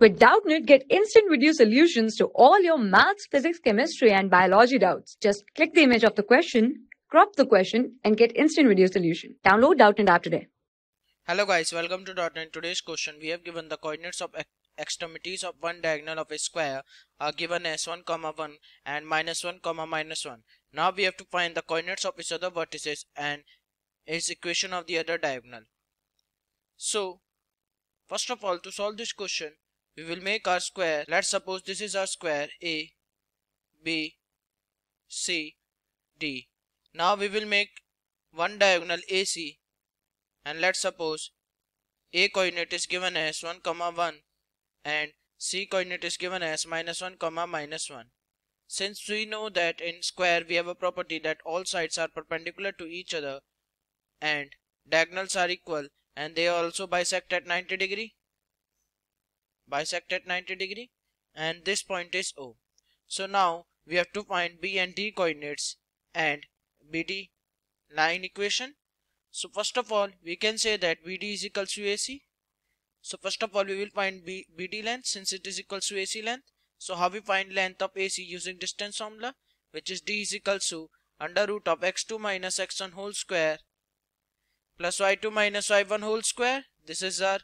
With Doubtnut, get instant video solutions to all your maths, physics, chemistry, and biology doubts. Just click the image of the question, crop the question, and get instant video solution. Download Doubtnut app today. Hello guys, welcome to .NET. Today's question, we have given the coordinates of extremities of one diagonal of a square are given as 1, 1 and -1, -1. Now we have to find the coordinates of its other vertices and its equation of the other diagonal. So first of all, to solve this question, we will make our square. Let's suppose this is our square A, B, C, D. Now we will make one diagonal AC, and let's suppose A coordinate is given as 1, 1 and C coordinate is given as -1, -1. Since we know that in square we have a property that all sides are perpendicular to each other and diagonals are equal and they also bisect at 90 degree. And this point is O. So now we have to find B and D coordinates and BD line equation. So first of all, we can say that BD is equal to AC. So first of all, we will find BD length since it is equal to AC length. So how we find length of AC using distance formula, which is D is equal to under root of x2 minus x1 whole square plus y2 minus y1 whole square. This is our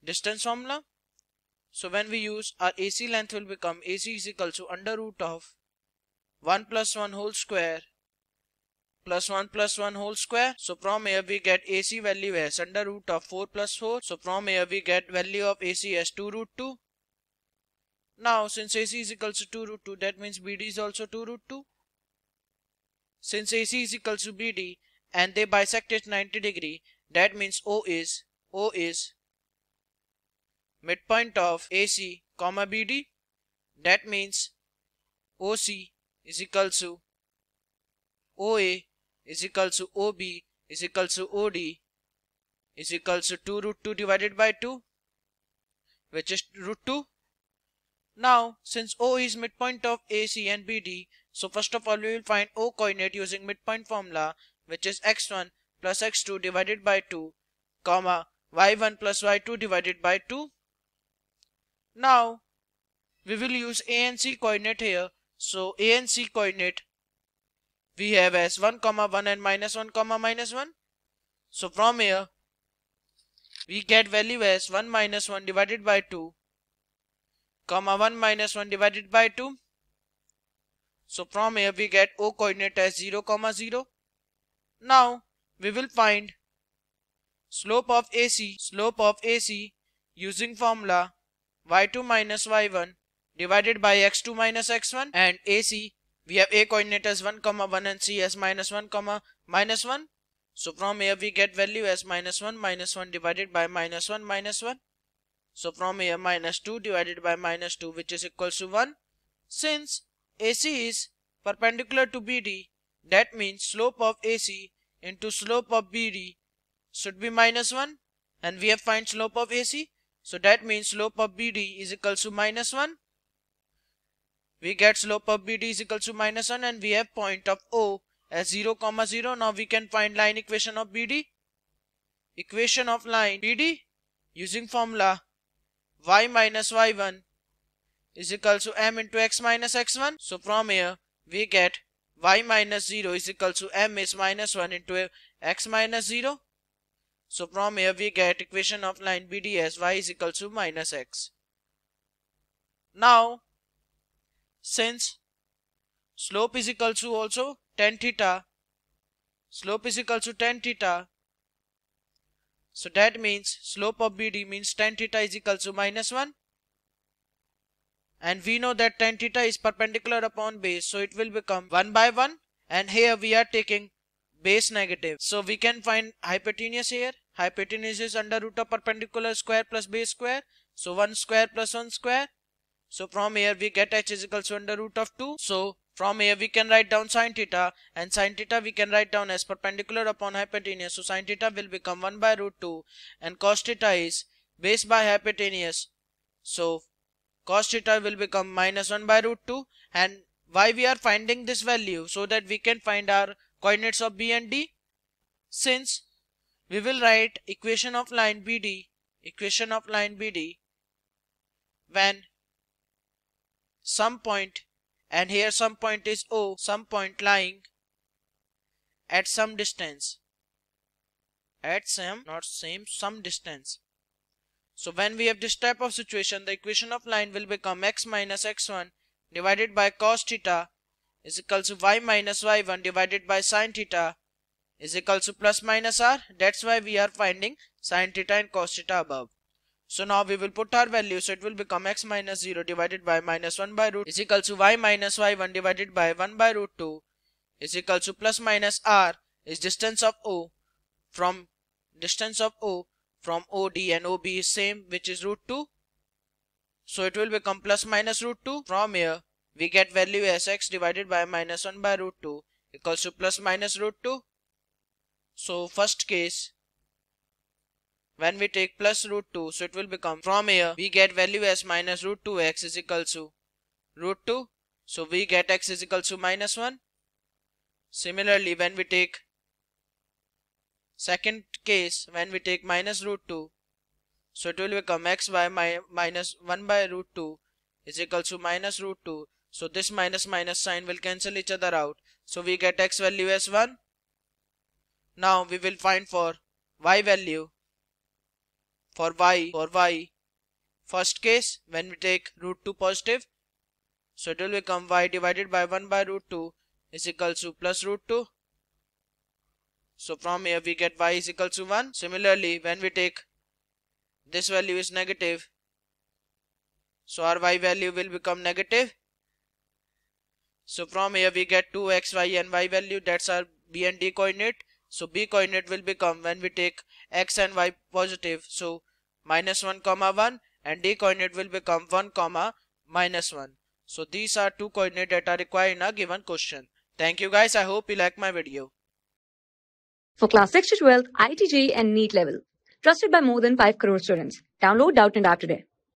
distance formula. So when we use, our AC length will become AC is equal to under root of 1 plus 1 whole square plus 1 plus 1 whole square. So from here we get AC value as under root of 4 plus 4. So from here we get value of AC as 2 root 2. Now since AC is equal to 2 root 2, that means BD is also 2 root 2. Since AC is equal to BD and they bisect at 90 degree, that means O is midpoint of AC comma BD. That means OC is equal to OA is equal to OB is equal to OD is equal to 2 root 2 divided by 2, which is root 2. Now since O is midpoint of AC and BD, so first of all we will find O coordinate using midpoint formula, which is x1 plus x2 divided by 2 comma y1 plus y2 divided by 2. Now we will use A and C coordinate here. So A and C coordinate we have as 1, 1 and -1, -1. So from here we get value as 1 minus 1 divided by 2, 1 minus 1 divided by 2. So from here we get O coordinate as 0, 0. Now we will find slope of AC using formula y2 minus y1 divided by x2 minus x1, and AC we have A coordinate as 1, 1 and C as -1, -1. So from here we get value as -1, -1 divided by -1, -1. So from here -2 divided by -2, which is equal to 1. Since AC is perpendicular to BD, that means slope of AC into slope of BD should be -1, and we have find slope of AC. So that means slope of BD is equal to -1. We get slope of BD is equal to -1 and we have point of O as 0, 0. Now we can find line equation of BD. Equation of line BD using formula y minus y1 is equal to m into x minus x1. So from here we get y minus 0 is equal to m is -1 into x minus 0. So from here we get equation of line BD as y is equal to -x. Now since slope is equal to also tan theta, so that means slope of BD means tan theta is equal to -1, and we know that tan theta is perpendicular upon base, so it will become 1 by 1, and here we are taking base negative, so we can find hypotenuse here. Hypotenuse is under root of perpendicular square plus base square, so 1 square plus 1 square. So from here we get h is equal to under root of 2. So from here we can write down sin theta, and sin theta we can write down as perpendicular upon hypotenuse. So sin theta will become 1 by root 2, and cos theta is base by hypotenuse. So cos theta will become -1 by root 2. And why we are finding this value? So that we can find our coordinates of B and D. Since we will write equation of line BD when some point, and here some point is O, some point lying at some distance, at some distance. So when we have this type of situation, the equation of line will become x minus x1 divided by cos theta is equal to y minus y1 divided by sin theta is equal to plus minus r. That's why we are finding sin theta and cos theta above. So now we will put our value, so it will become x minus 0 divided by minus 1 by root is equal to y minus y1 divided by 1 by root 2 is equal to plus minus r is distance of O from OD, and OB is same, which is root 2. So it will become plus minus root 2. From here we get value as x divided by minus 1 by root 2 equals to plus minus root 2. So first case, when we take plus root 2, so it will become, from here we get value as minus root 2x is equal to root 2. So we get x is equal to minus 1. Similarly, when we take second case, when we take minus root 2, so it will become x by minus 1 by root 2 is equal to minus root 2. So this minus minus sign will cancel each other out. So we get x value as 1. Now we will find for y value. For y, first case, when we take root 2 positive, so it will become y divided by 1 by root 2 is equal to plus root 2. So from here we get y is equal to 1. Similarly, when we take this value is negative, so our y value will become negative. So from here we get 2x, y and y value, that's our b and d coordinate. So b coordinate will become, when we take x and y positive, so minus 1 comma 1, and d coordinate will become 1 comma minus 1. So these are two coordinates that are required in a given question. Thank you guys. I hope you like my video. For class 6 to 12, IIT JEE and NEET level. Trusted by more than 5 crore students. Download Doubtnut App today.